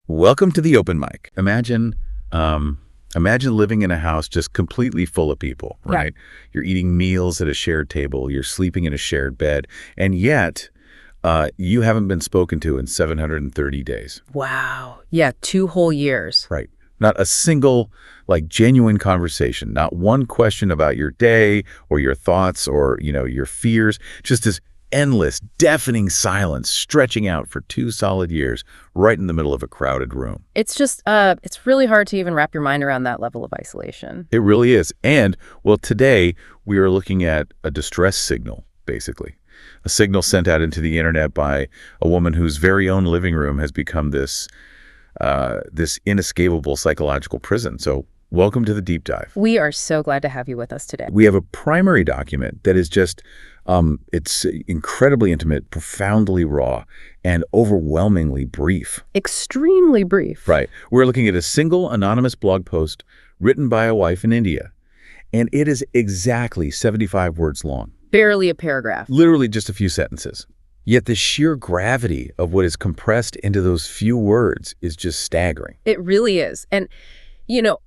Welcome to the open mic. Imagine living in a house just completely full of people, right? You're eating meals at a shared table, you're sleeping in a shared bed, and yet you haven't been spoken to in 730 days. Wow. Yeah, 2 whole years. Right. Not a single, genuine conversation, not one question about your day or your thoughts or, your fears, just this endless, deafening silence stretching out for 2 solid years right in the middle of a crowded room. It's just, it's really hard to even wrap your mind around that level of isolation. It really is. And, well, today we are looking at a distress signal, basically. A signal sent out into the internet by a woman whose very own living room has become this inescapable psychological prison. So welcome to the deep dive. We are so glad to have you with us today. We have a primary document that is just, it's incredibly intimate, profoundly raw, and overwhelmingly brief. Extremely brief. Right. We're looking at a single anonymous blog post written by a wife in India, and it is exactly 75 words long. Barely a paragraph. Literally just a few sentences. Yet the sheer gravity of what is compressed into those few words is just staggering. It really is. And,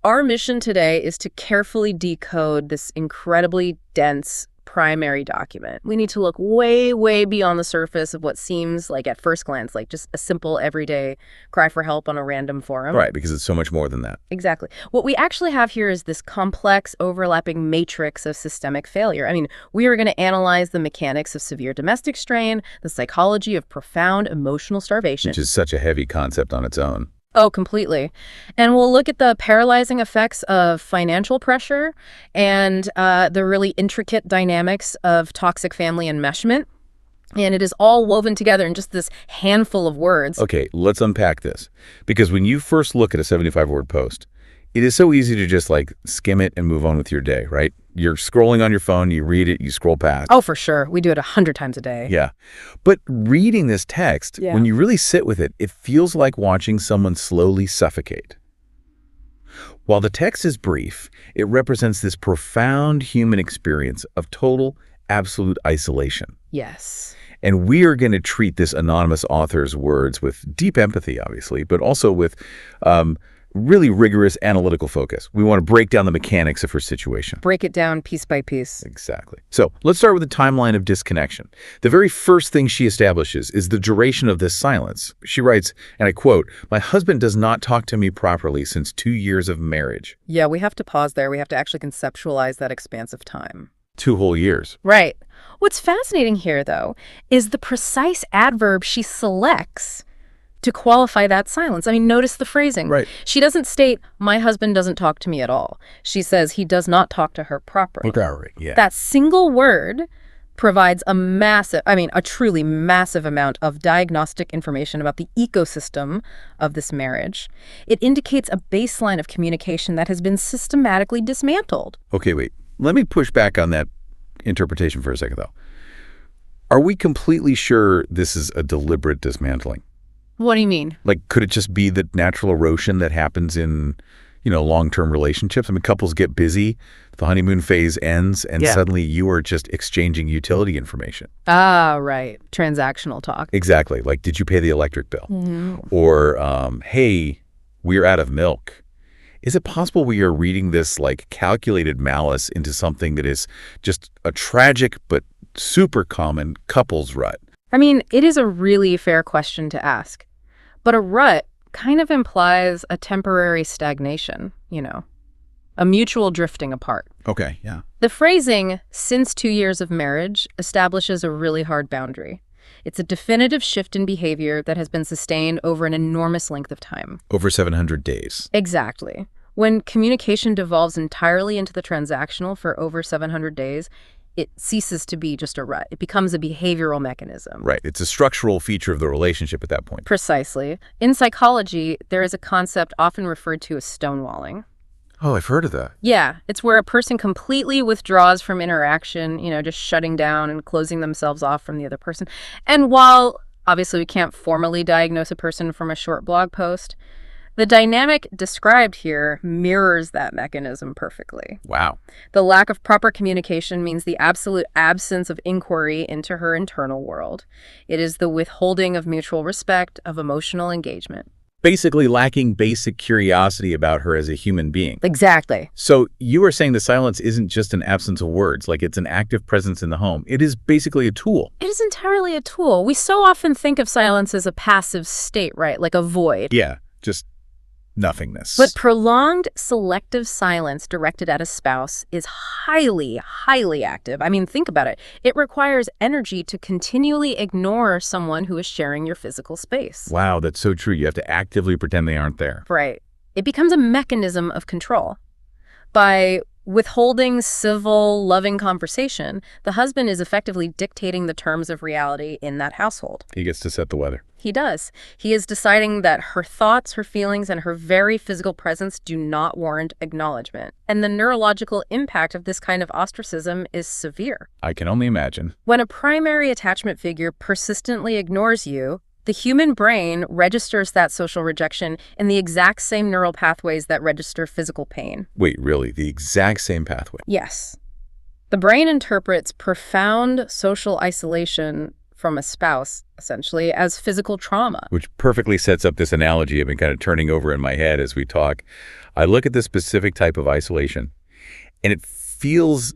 our mission today is to carefully decode this incredibly dense primary document. We need to look way, way beyond the surface of what seems like, at first glance, like just a simple everyday cry for help on a random forum. Right, because it's so much more than that. Exactly. What we actually have here is this complex, overlapping matrix of systemic failure. I mean, we are going to analyze the mechanics of severe domestic strain, the psychology of profound emotional starvation. Which is such a heavy concept on its own. Oh, completely. And we'll look at the paralyzing effects of financial pressure and the really intricate dynamics of toxic family enmeshment. And it is all woven together in just this handful of words. Okay, let's unpack this. Because when you first look at a 75-word post, it is so easy to just skim it and move on with your day, right? You're scrolling on your phone, you read it, you scroll past. Oh, for sure. We do it 100 times a day. Yeah. But reading this text, when you really sit with it, it feels like watching someone slowly suffocate. While the text is brief, it represents this profound human experience of total, absolute isolation. Yes. And we are going to treat this anonymous author's words with deep empathy, obviously, but also with really rigorous analytical focus. We want to break down the mechanics of her situation. Break it down piece by piece. Exactly. So let's start with the timeline of disconnection. The very first thing she establishes is the duration of this silence. She writes, and I quote, "My husband does not talk to me properly since 2 years of marriage." Yeah, we have to pause there. We have to actually conceptualize that expanse of time. 2 whole years. Right. What's fascinating here, though, is the precise adverb she selects to qualify that silence. I mean, notice the phrasing. Right. She doesn't state, "My husband doesn't talk to me at all." She says he does not talk to her properly. Yeah. That single word provides a truly massive amount of diagnostic information about the ecosystem of this marriage. It indicates a baseline of communication that has been systematically dismantled. Okay, wait. Let me push back on that interpretation for a second, though. Are we completely sure this is a deliberate dismantling? What do you mean? Could it just be the natural erosion that happens in, long-term relationships? I mean, couples get busy, the honeymoon phase ends, and suddenly you are just exchanging utility information. Ah, right. Transactional talk. Exactly. Did you pay the electric bill? Mm-hmm. Or, hey, we're out of milk. Is it possible we are reading this calculated malice into something that is just a tragic but super common couples rut? I mean, it is a really fair question to ask. But a rut kind of implies a temporary stagnation, a mutual drifting apart. Okay, yeah. The phrasing, "since 2 years of marriage," establishes a really hard boundary. It's a definitive shift in behavior that has been sustained over an enormous length of time. Over 700 days. Exactly. When communication devolves entirely into the transactional for over 700 days, it ceases to be just a rut. It becomes a behavioral mechanism. Right. It's a structural feature of the relationship at that point. Precisely. In psychology, there is a concept often referred to as stonewalling. Oh, I've heard of that. Yeah, it's where a person completely withdraws from interaction, just shutting down and closing themselves off from the other person. And while obviously we can't formally diagnose a person from a short blog post, the dynamic described here mirrors that mechanism perfectly. Wow. The lack of proper communication means the absolute absence of inquiry into her internal world. It is the withholding of mutual respect, of emotional engagement. basically lacking basic curiosity about her as a human being. Exactly. So you are saying the silence isn't just an absence of words, like it's an active presence in the home. It is basically a tool. It is entirely a tool. We so often think of silence as a passive state, right? Like a void. Yeah, just nothingness. But prolonged selective silence directed at a spouse is highly, highly active. I mean, think about it. It requires energy to continually ignore someone who is sharing your physical space. Wow, that's so true. You have to actively pretend they aren't there. Right. It becomes a mechanism of control. By withholding civil, loving conversation, the husband is effectively dictating the terms of reality in that household. He gets to set the weather. He does. He is deciding that her thoughts, her feelings, and her very physical presence do not warrant acknowledgement. And the neurological impact of this kind of ostracism is severe. I can only imagine. When a primary attachment figure persistently ignores you, the human brain registers that social rejection in the exact same neural pathways that register physical pain. Wait, really? The exact same pathway? Yes. The brain interprets profound social isolation from a spouse, essentially, as physical trauma. Which perfectly sets up this analogy I've been kind of turning over in my head as we talk. I look at this specific type of isolation, and it feels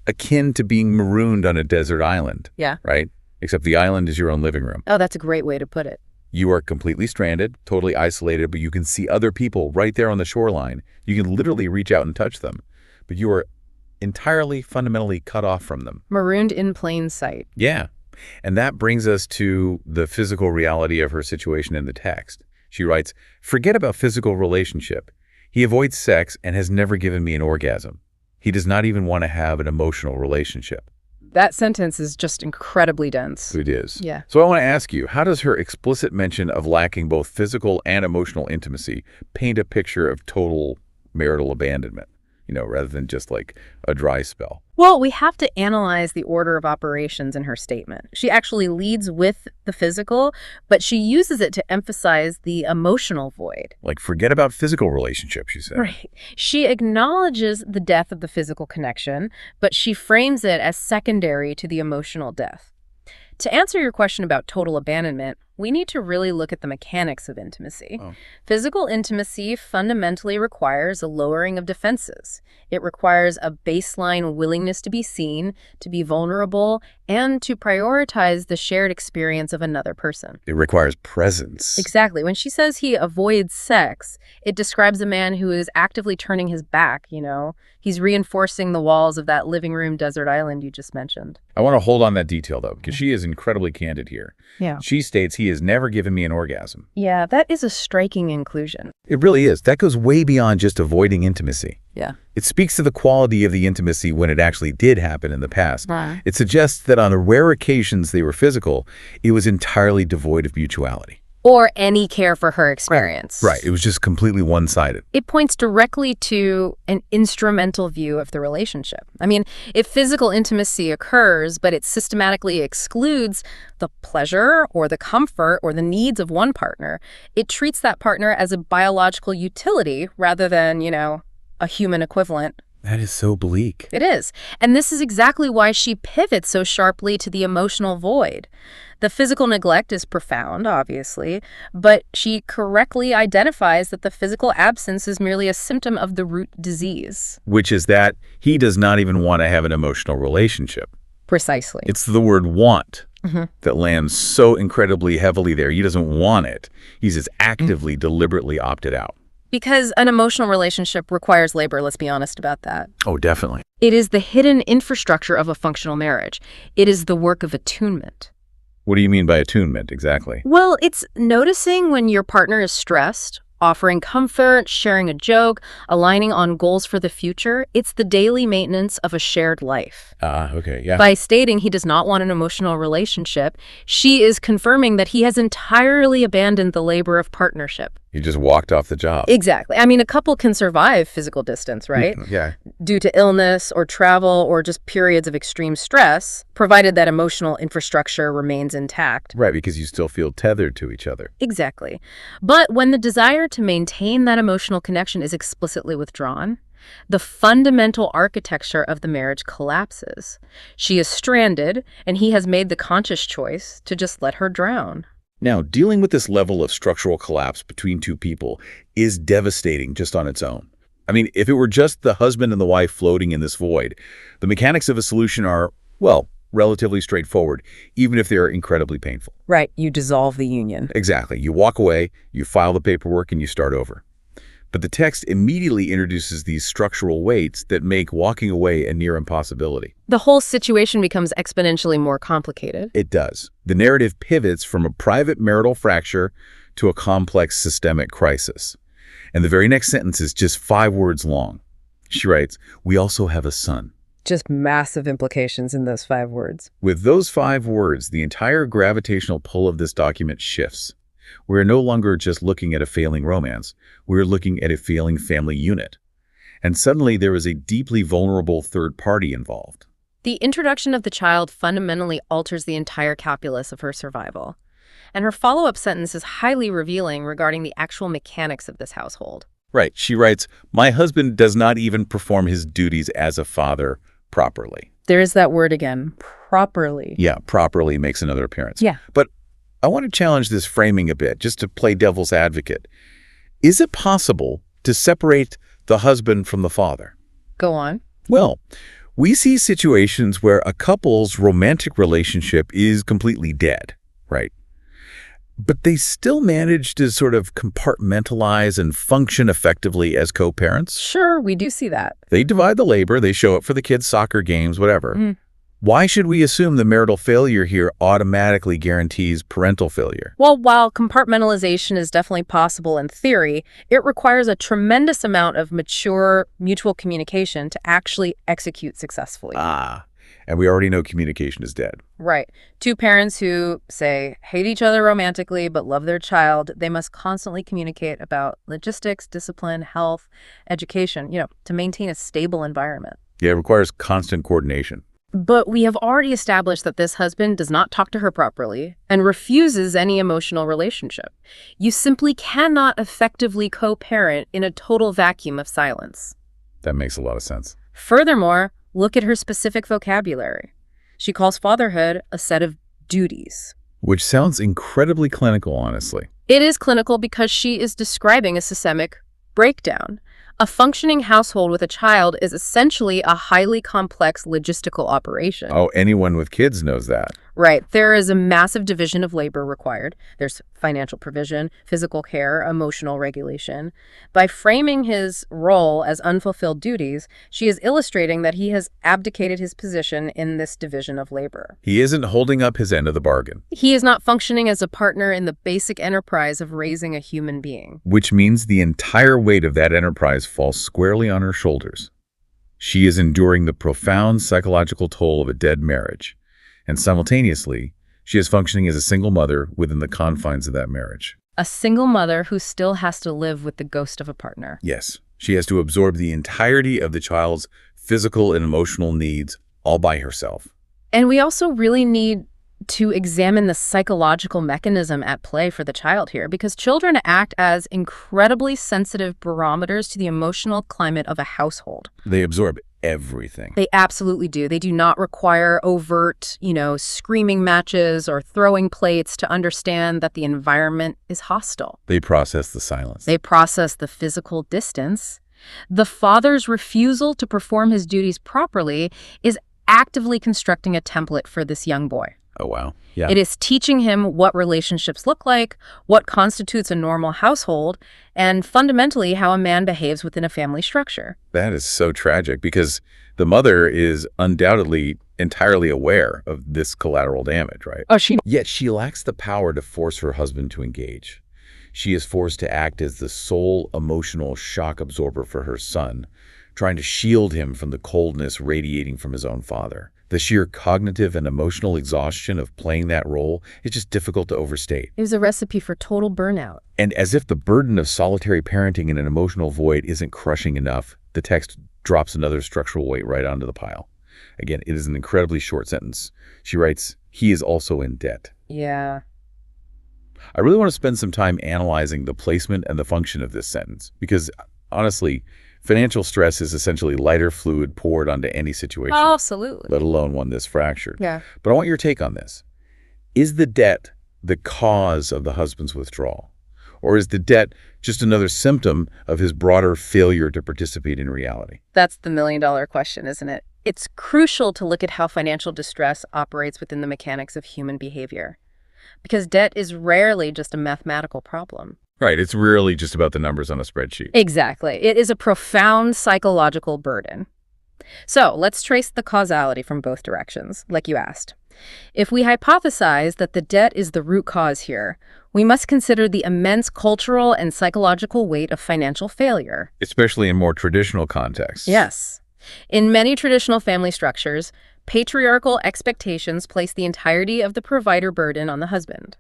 akin to being marooned on a desert island. Yeah. Right? Except the island is your own living room. Oh, that's a great way to put it. You are completely stranded, totally isolated, but you can see other people right there on the shoreline. You can literally reach out and touch them, but you are entirely, fundamentally cut off from them. Marooned in plain sight. Yeah. And that brings us to the physical reality of her situation in the text. She writes, "Forget about physical relationship. He avoids sex and has never given me an orgasm. He does not even want to have an emotional relationship." That sentence is just incredibly dense. It is. Yeah. So I want to ask you, how does her explicit mention of lacking both physical and emotional intimacy paint a picture of total marital abandonment, rather than just like a dry spell? Well, we have to analyze the order of operations in her statement. She actually leads with the physical, but she uses it to emphasize the emotional void. Like, forget about physical relationships, she said. Right. She acknowledges the death of the physical connection, but she frames it as secondary to the emotional death. To answer your question about total abandonment, we need to really look at the mechanics of intimacy. Oh. Physical intimacy fundamentally requires a lowering of defenses. It requires a baseline willingness to be seen, to be vulnerable, and to prioritize the shared experience of another person. It requires presence. Exactly. When she says he avoids sex, it describes a man who is actively turning his back, He's reinforcing the walls of that living room desert island you just mentioned. I want to hold on that detail, though, because she is incredibly candid here. Yeah. She states he has never given me an orgasm. Yeah, that is a striking inclusion. It really is. That goes way beyond just avoiding intimacy. Yeah. It speaks to the quality of the intimacy when it actually did happen in the past. Right. It suggests that on the rare occasions they were physical, it was entirely devoid of mutuality. Or any care for her experience. Right. It was just completely one-sided. It points directly to an instrumental view of the relationship. I mean, if physical intimacy occurs, but it systematically excludes the pleasure or the comfort or the needs of one partner, it treats that partner as a biological utility rather than, a human equivalent. That is so bleak. It is. And this is exactly why she pivots so sharply to the emotional void. The physical neglect is profound, obviously, but she correctly identifies that the physical absence is merely a symptom of the root disease. Which is that he does not even want to have an emotional relationship. Precisely. It's the word want that lands so incredibly heavily there. He doesn't want it. He's just actively, deliberately opted out. Because an emotional relationship requires labor, let's be honest about that. Oh, definitely. It is the hidden infrastructure of a functional marriage. It is the work of attunement. What do you mean by attunement, exactly? Well, it's noticing when your partner is stressed, offering comfort, sharing a joke, aligning on goals for the future. It's the daily maintenance of a shared life. Okay, yeah. By stating he does not want an emotional relationship, she is confirming that he has entirely abandoned the labor of partnership. He just walked off the job. Exactly. I mean, a couple can survive physical distance, right? Yeah. Due to illness or travel or just periods of extreme stress, provided that emotional infrastructure remains intact. Right, because you still feel tethered to each other. Exactly. But when the desire to maintain that emotional connection is explicitly withdrawn, the fundamental architecture of the marriage collapses. She is stranded, and he has made the conscious choice to just let her drown. Now, dealing with this level of structural collapse between two people is devastating just on its own. I mean, if it were just the husband and the wife floating in this void, the mechanics of a solution are, well, relatively straightforward, even if they're incredibly painful. Right, you dissolve the union. Exactly. You walk away, you file the paperwork, and you start over. But the text immediately introduces these structural weights that make walking away a near impossibility. The whole situation becomes exponentially more complicated. It does. The narrative pivots from a private marital fracture to a complex systemic crisis. And the very next sentence is just 5 words long. She writes, "We also have a son." Just massive implications in those 5 words. With those 5 words, the entire gravitational pull of this document shifts. We're no longer just looking at a failing romance. We're looking at a failing family unit. And suddenly there is a deeply vulnerable third party involved. The introduction of the child fundamentally alters the entire calculus of her survival. And her follow-up sentence is highly revealing regarding the actual mechanics of this household. Right. She writes, "My husband does not even perform his duties as a father properly." There is that word again, properly. Yeah, properly makes another appearance. Yeah. But I want to challenge this framing a bit, just to play devil's advocate. Is it possible to separate the husband from the father? Go on. Well, we see situations where a couple's romantic relationship is completely dead, right? But they still manage to sort of compartmentalize and function effectively as co-parents. Sure, we do see that. They divide the labor, they show up for the kids' soccer games, whatever. Why should we assume the marital failure here automatically guarantees parental failure? Well, while compartmentalization is definitely possible in theory, it requires a tremendous amount of mature mutual communication to actually execute successfully. And we already know communication is dead. Right. 2 parents who, say, hate each other romantically but love their child, they must constantly communicate about logistics, discipline, health, education, to maintain a stable environment. Yeah, it requires constant coordination. But we have already established that this husband does not talk to her properly and refuses any emotional relationship. You simply cannot effectively co-parent in a total vacuum of silence. That makes a lot of sense. Furthermore, look at her specific vocabulary. She calls fatherhood a set of duties. Which sounds incredibly clinical, honestly. It is clinical because she is describing a systemic breakdown. A functioning household with a child is essentially a highly complex logistical operation. Oh, anyone with kids knows that. Right. There is a massive division of labor required. There's financial provision, physical care, emotional regulation. By framing his role as unfulfilled duties, she is illustrating that he has abdicated his position in this division of labor. He isn't holding up his end of the bargain. He is not functioning as a partner in the basic enterprise of raising a human being. Which means the entire weight of that enterprise falls squarely on her shoulders. She is enduring the profound psychological toll of a dead marriage. And simultaneously, she is functioning as a single mother within the confines of that marriage. A single mother who still has to live with the ghost of a partner. Yes, she has to absorb the entirety of the child's physical and emotional needs all by herself. And we also really need to examine the psychological mechanism at play for the child here, because children act as incredibly sensitive barometers to the emotional climate of a household. They absorb everything. They absolutely do. They do not require overt, screaming matches or throwing plates to understand that the environment is hostile. They process the silence. They process the physical distance. The father's refusal to perform his duties properly is actively constructing a template for this young boy. Oh, wow. Yeah. It is teaching him what relationships look like, what constitutes a normal household, and fundamentally how a man behaves within a family structure. That is so tragic because the mother is undoubtedly entirely aware of this collateral damage, right? Yet she lacks the power to force her husband to engage. She is forced to act as the sole emotional shock absorber for her son, trying to shield him from the coldness radiating from his own father. The sheer cognitive and emotional exhaustion of playing that role is just difficult to overstate. It was a recipe for total burnout. And as if the burden of solitary parenting in an emotional void isn't crushing enough, the text drops another structural weight right onto the pile. Again, it is an incredibly short sentence. She writes, "He is also in debt." Yeah. I really want to spend some time analyzing the placement and the function of this sentence because, honestly, financial stress is essentially lighter fluid poured onto any situation. Absolutely. Let alone one this fractured. Yeah. But I want your take on this. Is the debt the cause of the husband's withdrawal? Or is the debt just another symptom of his broader failure to participate in reality? That's the million-dollar question, isn't it? It's crucial to look at how financial distress operates within the mechanics of human behavior, because debt is rarely just a mathematical problem. Right, it's rarely just about the numbers on a spreadsheet. Exactly. It is a profound psychological burden. So let's trace the causality from both directions, like you asked. If we hypothesize that the debt is the root cause here, we must consider the immense cultural and psychological weight of financial failure. Especially in more traditional contexts. Yes. In many traditional family structures, patriarchal expectations place the entirety of the provider burden on the husband.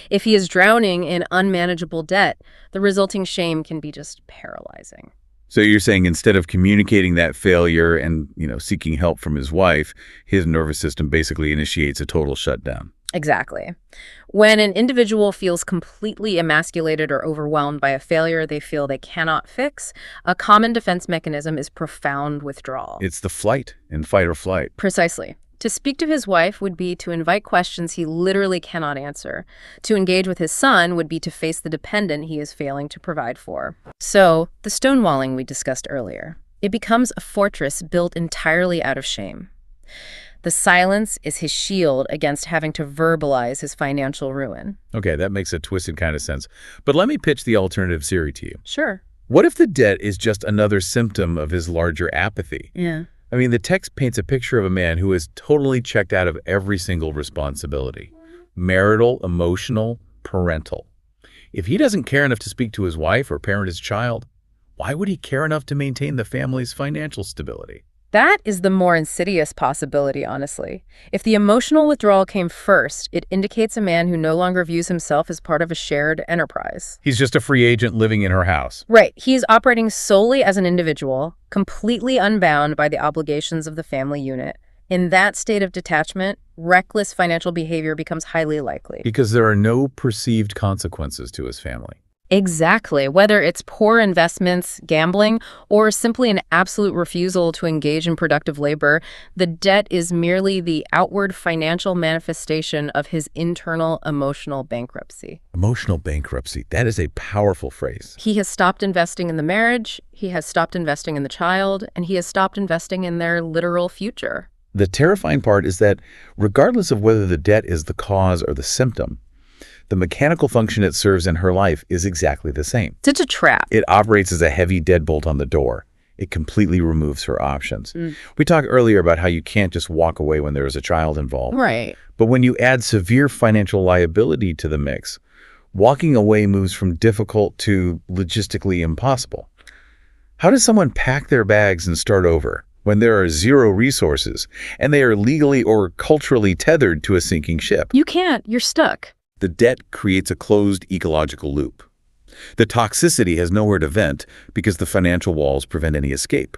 If he is drowning in unmanageable debt, the resulting shame can be just paralyzing. So you're saying instead of communicating that failure and, seeking help from his wife, his nervous system basically initiates a total shutdown. Exactly. When an individual feels completely emasculated or overwhelmed by a failure they feel they cannot fix, a common defense mechanism is profound withdrawal. It's the fight or flight. Precisely. To speak to his wife would be to invite questions he literally cannot answer. To engage with his son would be to face the dependent he is failing to provide for. So, the stonewalling we discussed earlier, it becomes a fortress built entirely out of shame. The silence is his shield against having to verbalize his financial ruin. Okay, that makes a twisted kind of sense. But let me pitch the alternative theory to you. Sure. What if the debt is just another symptom of his larger apathy? Yeah. I mean, the text paints a picture of a man who is totally checked out of every single responsibility. Marital, emotional, parental. If he doesn't care enough to speak to his wife or parent his child, why would he care enough to maintain the family's financial stability? That is the more insidious possibility, honestly. If the emotional withdrawal came first, it indicates a man who no longer views himself as part of a shared enterprise. He's just a free agent living in her house. Right. He's operating solely as an individual, completely unbound by the obligations of the family unit. In that state of detachment, reckless financial behavior becomes highly likely. Because there are no perceived consequences to his family. Exactly. Whether it's poor investments, gambling, or simply an absolute refusal to engage in productive labor, the debt is merely the outward financial manifestation of his internal emotional bankruptcy. Emotional bankruptcy. That is a powerful phrase. He has stopped investing in the marriage, he has stopped investing in the child, and he has stopped investing in their literal future. The terrifying part is that regardless of whether the debt is the cause or the symptom, the mechanical function it serves in her life is exactly the same. It's a trap. It operates as a heavy deadbolt on the door. It completely removes her options. We talked earlier about how you can't just walk away when there is a child involved. Right. But when you add severe financial liability to the mix, walking away moves from difficult to logistically impossible. How does someone pack their bags and start over when there are zero resources and they are legally or culturally tethered to a sinking ship? You can't. You're stuck. The debt creates a closed ecological loop. The toxicity has nowhere to vent because the financial walls prevent any escape.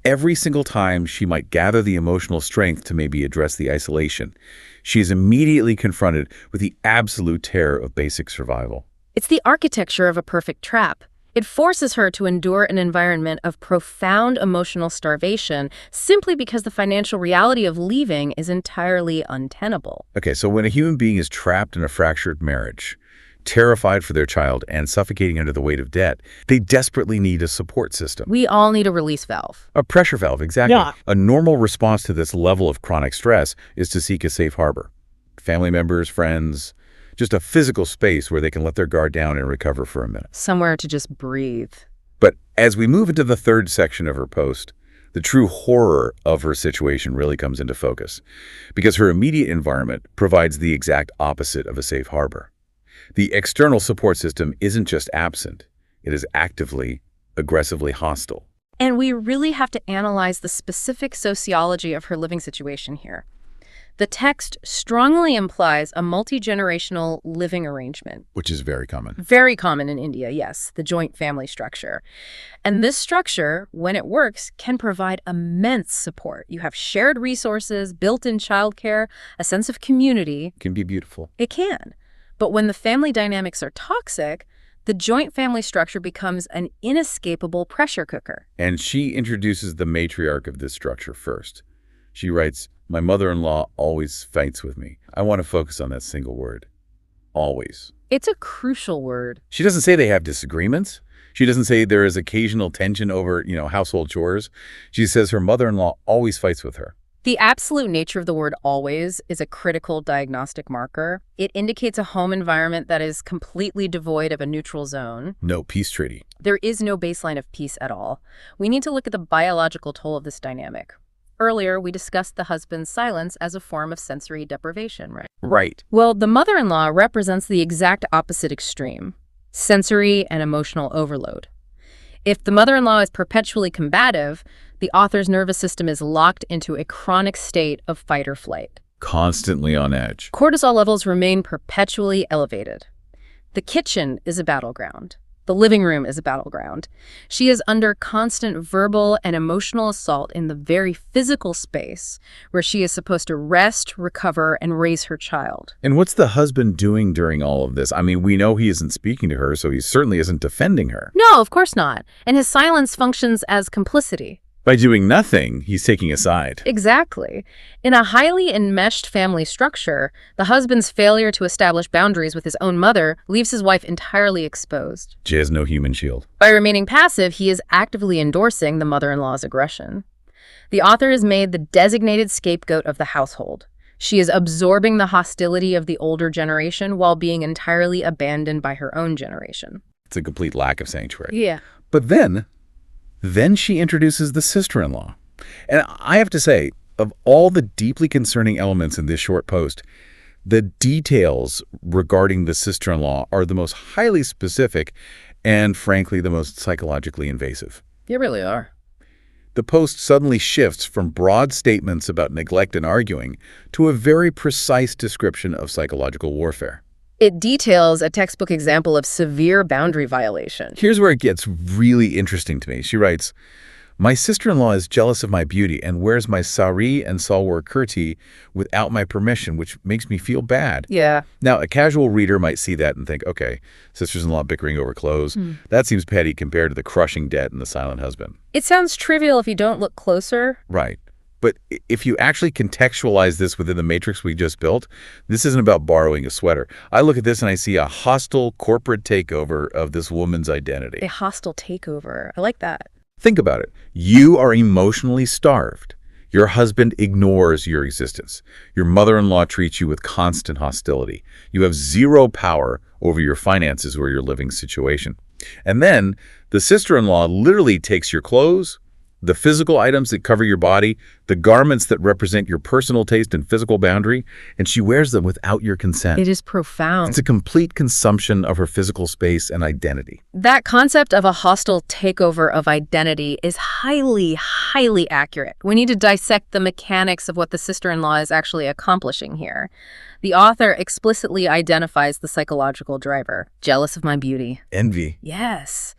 Every single time she might gather the emotional strength to maybe address the isolation, she is immediately confronted with the absolute terror of basic survival. It's the architecture of a perfect trap. It forces her to endure an environment of profound emotional starvation simply because the financial reality of leaving is entirely untenable. Okay, so when a human being is trapped in a fractured marriage, terrified for their child, and suffocating under the weight of debt, they desperately need a support system. We all need a release valve. A pressure valve, exactly. Yeah. A normal response to this level of chronic stress is to seek a safe harbor. Family members, friends, just a physical space where they can let their guard down and recover for a minute. Somewhere to just breathe. But as we move into the third section of her post, the true horror of her situation really comes into focus, because her immediate environment provides the exact opposite of a safe harbor. The external support system isn't just absent, it is actively, aggressively hostile. And we really have to analyze the specific sociology of her living situation here. The text strongly implies a multi-generational living arrangement. Which is very common. Very common in India, yes, the joint family structure. And this structure, when it works, can provide immense support. You have shared resources, built-in childcare, a sense of community. It can be beautiful. It can. But when the family dynamics are toxic, the joint family structure becomes an inescapable pressure cooker. And she introduces the matriarch of this structure first. She writes, "My mother-in-law always fights with me." I want to focus on that single word, always. It's a crucial word. She doesn't say they have disagreements. She doesn't say there is occasional tension over, household chores. She says her mother-in-law always fights with her. The absolute nature of the word always is a critical diagnostic marker. It indicates a home environment that is completely devoid of a neutral zone. No peace treaty. There is no baseline of peace at all. We need to look at the biological toll of this dynamic. Earlier, we discussed the husband's silence as a form of sensory deprivation, right? Right. Well, the mother-in-law represents the exact opposite extreme: sensory and emotional overload. If the mother-in-law is perpetually combative, the author's nervous system is locked into a chronic state of fight or flight. Constantly on edge. Cortisol levels remain perpetually elevated. The kitchen is a battleground. The living room is a battleground. She is under constant verbal and emotional assault in the very physical space where she is supposed to rest, recover, and raise her child. And what's the husband doing during all of this? I mean, we know he isn't speaking to her, so he certainly isn't defending her. No, of course not. And his silence functions as complicity. By doing nothing, he's taking a side. Exactly. In a highly enmeshed family structure, the husband's failure to establish boundaries with his own mother leaves his wife entirely exposed. She has no human shield. By remaining passive, he is actively endorsing the mother-in-law's aggression. The author is made the designated scapegoat of the household. She is absorbing the hostility of the older generation while being entirely abandoned by her own generation. It's a complete lack of sanctuary. Yeah. But then she introduces the sister-in-law. And I have to say, of all the deeply concerning elements in this short post, the details regarding the sister-in-law are the most highly specific and, frankly, the most psychologically invasive. They really are. The post suddenly shifts from broad statements about neglect and arguing to a very precise description of psychological warfare. It details a textbook example of severe boundary violation. Here's where it gets really interesting to me. She writes, "My sister-in-law is jealous of my beauty and wears my sari and salwar kurti without my permission, which makes me feel bad." Yeah. Now, a casual reader might see that and think, okay, sisters-in-law bickering over clothes. That seems petty compared to the crushing debt and the silent husband. It sounds trivial if you don't look closer. Right. But if you actually contextualize this within the matrix we just built, this isn't about borrowing a sweater. I look at this and I see a hostile corporate takeover of this woman's identity. A hostile takeover. I like that. Think about it. You are emotionally starved. Your husband ignores your existence. Your mother-in-law treats you with constant hostility. You have zero power over your finances or your living situation. And then the sister-in-law literally takes your clothes, the physical items that cover your body, the garments that represent your personal taste and physical boundary, and she wears them without your consent. It is profound. It's a complete consumption of her physical space and identity. That concept of a hostile takeover of identity is highly, highly accurate. We need to dissect the mechanics of what the sister-in-law is actually accomplishing here. The author explicitly identifies the psychological driver: jealous of my beauty. Envy. Yes.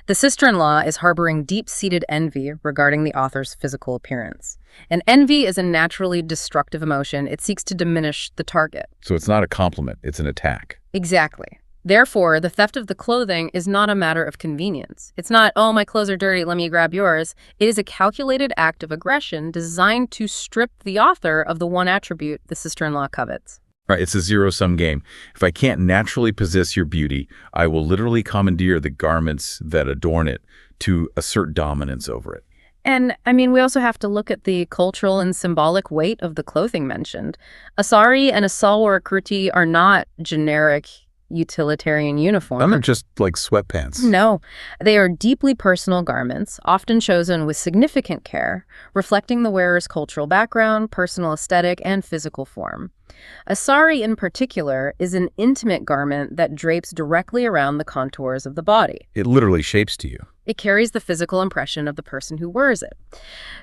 The sister-in-law is harboring deep-seated envy regarding the author's physical appearance. And envy is a naturally destructive emotion. It seeks to diminish the target. So it's not a compliment, it's an attack. Exactly. Therefore, the theft of the clothing is not a matter of convenience. It's not, oh, my clothes are dirty, let me grab yours. It is a calculated act of aggression designed to strip the author of the one attribute the sister-in-law covets. Right, it's a zero-sum game. If I can't naturally possess your beauty, I will literally commandeer the garments that adorn it to assert dominance over it. And, we also have to look at the cultural and symbolic weight of the clothing mentioned. A sari and a salwar kurti are not generic utilitarian uniforms. They're not just like sweatpants. No, they are deeply personal garments, often chosen with significant care, reflecting the wearer's cultural background, personal aesthetic, and physical form. A sari in particular is an intimate garment that drapes directly around the contours of the body. It literally shapes to you. It carries the physical impression of the person who wears it.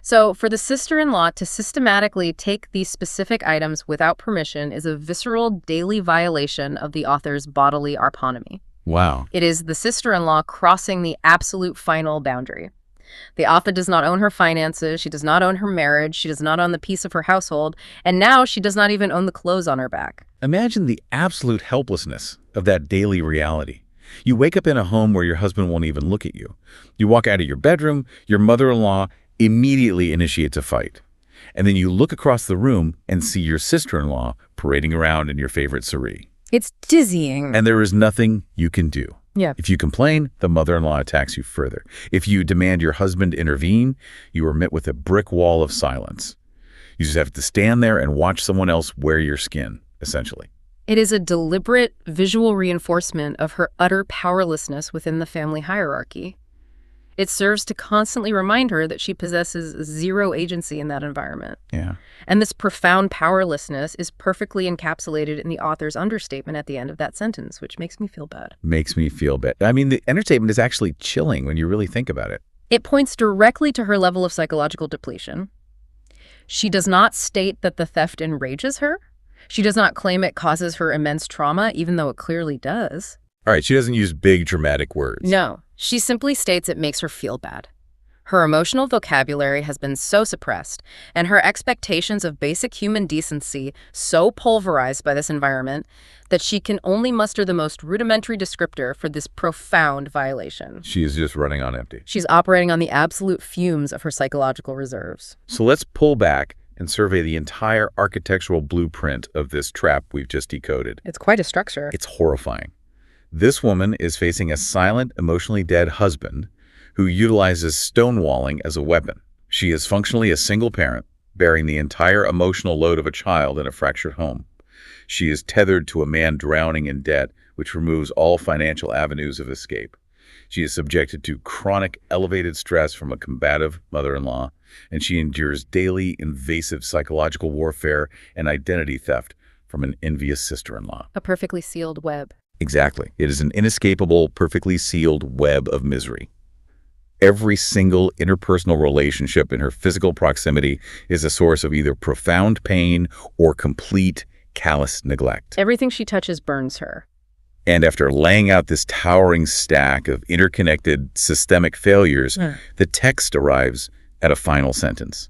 So for the sister-in-law to systematically take these specific items without permission is a visceral daily violation of the author's bodily autonomy. Wow. It is the sister-in-law crossing the absolute final boundary. The author does not own her finances, she does not own her marriage, she does not own the peace of her household, and now she does not even own the clothes on her back. Imagine the absolute helplessness of that daily reality. You wake up in a home where your husband won't even look at you. You walk out of your bedroom, your mother-in-law immediately initiates a fight. And then you look across the room and see your sister-in-law parading around in your favorite sari. It's dizzying. And there is nothing you can do. Yeah. If you complain, the mother-in-law attacks you further. If you demand your husband intervene, you are met with a brick wall of silence. You just have to stand there and watch someone else wear your skin, essentially. It is a deliberate visual reinforcement of her utter powerlessness within the family hierarchy. It serves to constantly remind her that she possesses zero agency in that environment. Yeah. And this profound powerlessness is perfectly encapsulated in the author's understatement at the end of that sentence, which makes me feel bad. Makes me feel bad. I mean, the understatement is actually chilling when you really think about it. It points directly to her level of psychological depletion. She does not state that the theft enrages her. She does not claim it causes her immense trauma, even though it clearly does. All right, she doesn't use big dramatic words. No, she simply states it makes her feel bad. Her emotional vocabulary has been so suppressed, and her expectations of basic human decency so pulverized by this environment that she can only muster the most rudimentary descriptor for this profound violation. She is just running on empty. She's operating on the absolute fumes of her psychological reserves. So let's pull back and survey the entire architectural blueprint of this trap we've just decoded. It's quite a structure. It's horrifying. This woman is facing a silent, emotionally dead husband who utilizes stonewalling as a weapon. She is functionally a single parent, bearing the entire emotional load of a child in a fractured home. She is tethered to a man drowning in debt, which removes all financial avenues of escape. She is subjected to chronic elevated stress from a combative mother-in-law, and she endures daily invasive psychological warfare and identity theft from an envious sister-in-law. A perfectly sealed web. Exactly. It is an inescapable, perfectly sealed web of misery. Every single interpersonal relationship in her physical proximity is a source of either profound pain or complete, callous neglect. Everything she touches burns her. And after laying out this towering stack of interconnected systemic failures, the text arrives at a final sentence.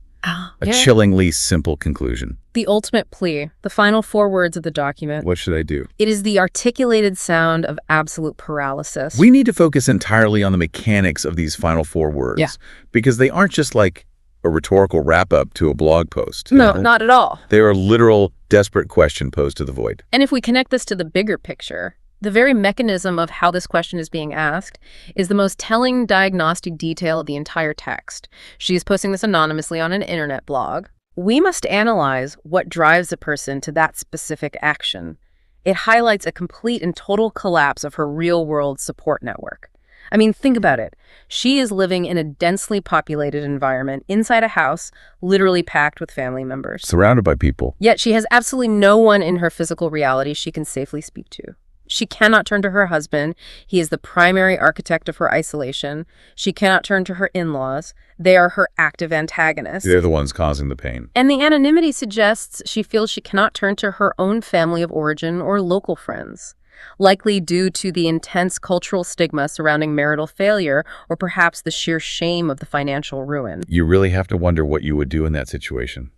A chillingly simple conclusion. The ultimate plea, the final 4 words of the document. What should I do? It is the articulated sound of absolute paralysis. We need to focus entirely on the mechanics of these final 4 words, because they aren't just like a rhetorical wrap-up to a blog post. No, not at all. They are a literal, desperate question posed to the void. And if we connect this to the bigger picture, the very mechanism of how this question is being asked is the most telling diagnostic detail of the entire text. She is posting this anonymously on an internet blog. We must analyze what drives a person to that specific action. It highlights a complete and total collapse of her real-world support network. I mean, think about it. She is living in a densely populated environment inside a house, literally packed with family members. Surrounded by people. Yet she has absolutely no one in her physical reality she can safely speak to. She cannot turn to her husband. He is the primary architect of her isolation. She cannot turn to her in-laws. They are her active antagonists. They're the ones causing the pain. And the anonymity suggests she feels she cannot turn to her own family of origin or local friends, likely due to the intense cultural stigma surrounding marital failure or perhaps the sheer shame of the financial ruin. You really have to wonder what you would do in that situation.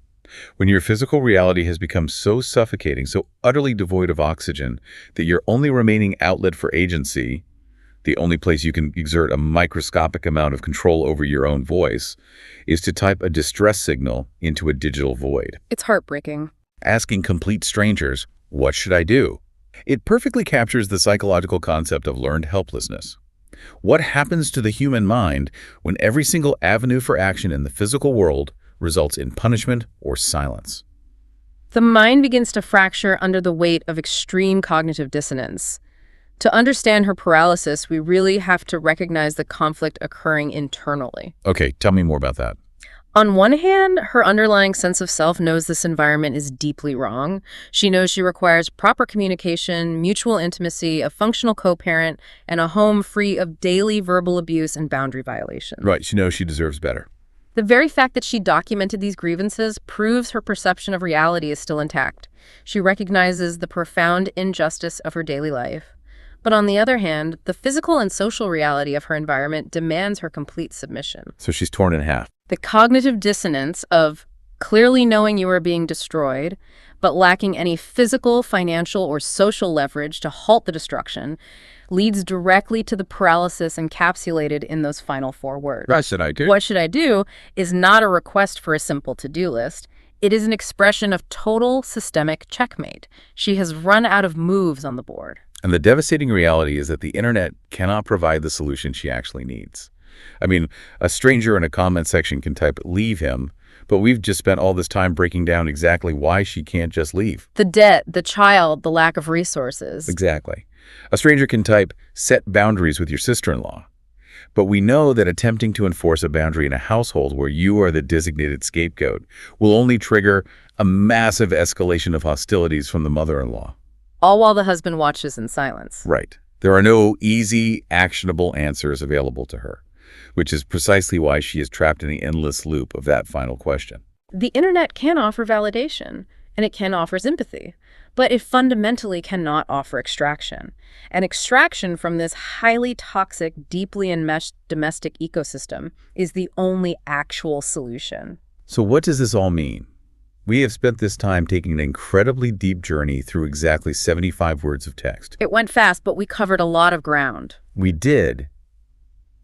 When your physical reality has become so suffocating, so utterly devoid of oxygen, that your only remaining outlet for agency, the only place you can exert a microscopic amount of control over your own voice, is to type a distress signal into a digital void. It's heartbreaking. Asking complete strangers, "What should I do?" It perfectly captures the psychological concept of learned helplessness. What happens to the human mind when every single avenue for action in the physical world results in punishment or silence? The mind begins to fracture under the weight of extreme cognitive dissonance. To understand her paralysis, we really have to recognize the conflict occurring internally. Okay, tell me more about that. On one hand, her underlying sense of self knows this environment is deeply wrong. She knows she requires proper communication, mutual intimacy, a functional co-parent, and a home free of daily verbal abuse and boundary violations. Right, she knows she deserves better. The very fact that she documented these grievances proves her perception of reality is still intact. She recognizes the profound injustice of her daily life. But on the other hand, the physical and social reality of her environment demands her complete submission. So she's torn in half. The cognitive dissonance of clearly knowing you are being destroyed, but lacking any physical, financial, or social leverage to halt the destruction, leads directly to the paralysis encapsulated in those final 4 words. What should I do? What should I do is not a request for a simple to-do list. It is an expression of total systemic checkmate. She has run out of moves on the board. And the devastating reality is that the internet cannot provide the solution she actually needs. I mean, a stranger in a comment section can type, "Leave him," but we've just spent all this time breaking down exactly why she can't just leave. The debt, the child, the lack of resources. Exactly. A stranger can type, "Set boundaries with your sister-in-law." But we know that attempting to enforce a boundary in a household where you are the designated scapegoat will only trigger a massive escalation of hostilities from the mother-in-law. All while the husband watches in silence. Right. There are no easy, actionable answers available to her, which is precisely why she is trapped in the endless loop of that final question. The internet can offer validation, and it can offer sympathy, but it fundamentally cannot offer extraction. And extraction from this highly toxic, deeply enmeshed domestic ecosystem is the only actual solution. So what does this all mean? We have spent this time taking an incredibly deep journey through exactly 75 words of text. It went fast, but we covered a lot of ground. We did.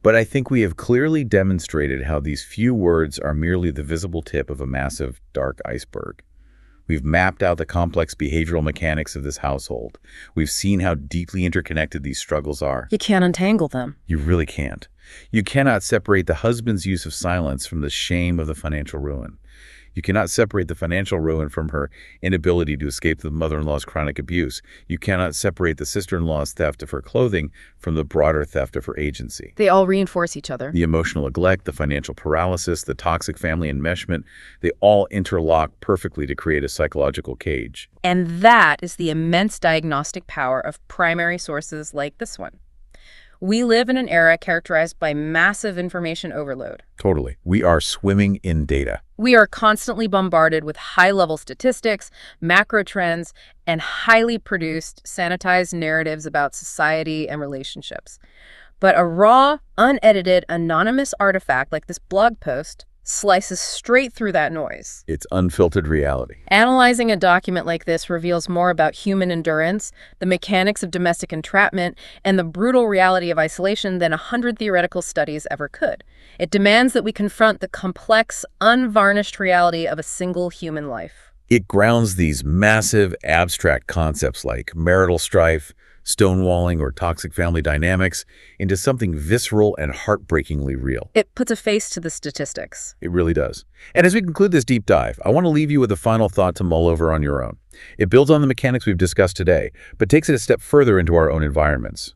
But I think we have clearly demonstrated how these few words are merely the visible tip of a massive, dark iceberg. We've mapped out the complex behavioral mechanics of this household. We've seen how deeply interconnected these struggles are. You can't untangle them. You really can't. You cannot separate the husband's use of silence from the shame of the financial ruin. You cannot separate the financial ruin from her inability to escape the mother-in-law's chronic abuse. You cannot separate the sister-in-law's theft of her clothing from the broader theft of her agency. They all reinforce each other. The emotional neglect, the financial paralysis, the toxic family enmeshment, they all interlock perfectly to create a psychological cage. And that is the immense diagnostic power of primary sources like this one. We live in an era characterized by massive information overload. Totally. We are swimming in data. We are constantly bombarded with high-level statistics, macro trends, and highly produced, sanitized narratives about society and relationships. But a raw, unedited, anonymous artifact like this blog post slices straight through that noise. It's unfiltered reality. Analyzing a document like this reveals more about human endurance, the mechanics of domestic entrapment, and the brutal reality of isolation than 100 theoretical studies ever could. It demands that we confront the complex, unvarnished reality of a single human life. It grounds these massive, abstract concepts like marital strife, stonewalling, or toxic family dynamics into something visceral and heartbreakingly real. It puts a face to the statistics. It really does. And as we conclude this deep dive, I want to leave you with a final thought to mull over on your own. It builds on the mechanics we've discussed today, but takes it a step further into our own environments.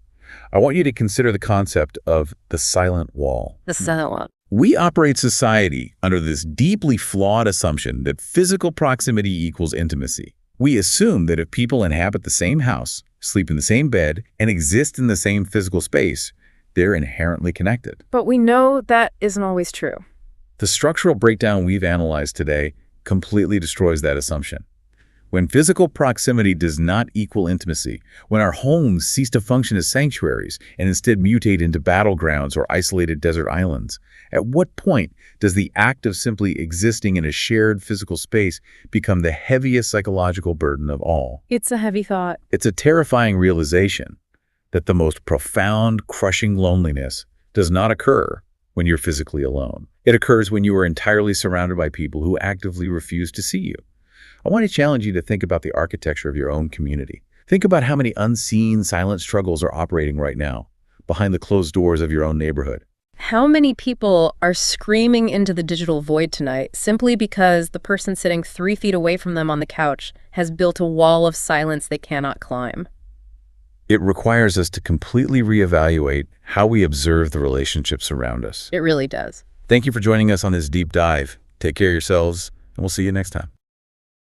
I want you to consider the concept of the silent wall. The silent wall. We operate society under this deeply flawed assumption that physical proximity equals intimacy. We assume that if people inhabit the same house, sleep in the same bed, and exist in the same physical space, they're inherently connected. But we know that isn't always true. The structural breakdown we've analyzed today completely destroys that assumption. When physical proximity does not equal intimacy, when our homes cease to function as sanctuaries and instead mutate into battlegrounds or isolated desert islands, at what point does the act of simply existing in a shared physical space become the heaviest psychological burden of all? It's a heavy thought. It's a terrifying realization that the most profound, crushing loneliness does not occur when you're physically alone. It occurs when you are entirely surrounded by people who actively refuse to see you. I want to challenge you to think about the architecture of your own community. Think about how many unseen, silent struggles are operating right now behind the closed doors of your own neighborhood. How many people are screaming into the digital void tonight simply because the person sitting 3 feet away from them on the couch has built a wall of silence they cannot climb? It requires us to completely reevaluate how we observe the relationships around us. It really does. Thank you for joining us on this deep dive. Take care of yourselves, and we'll see you next time.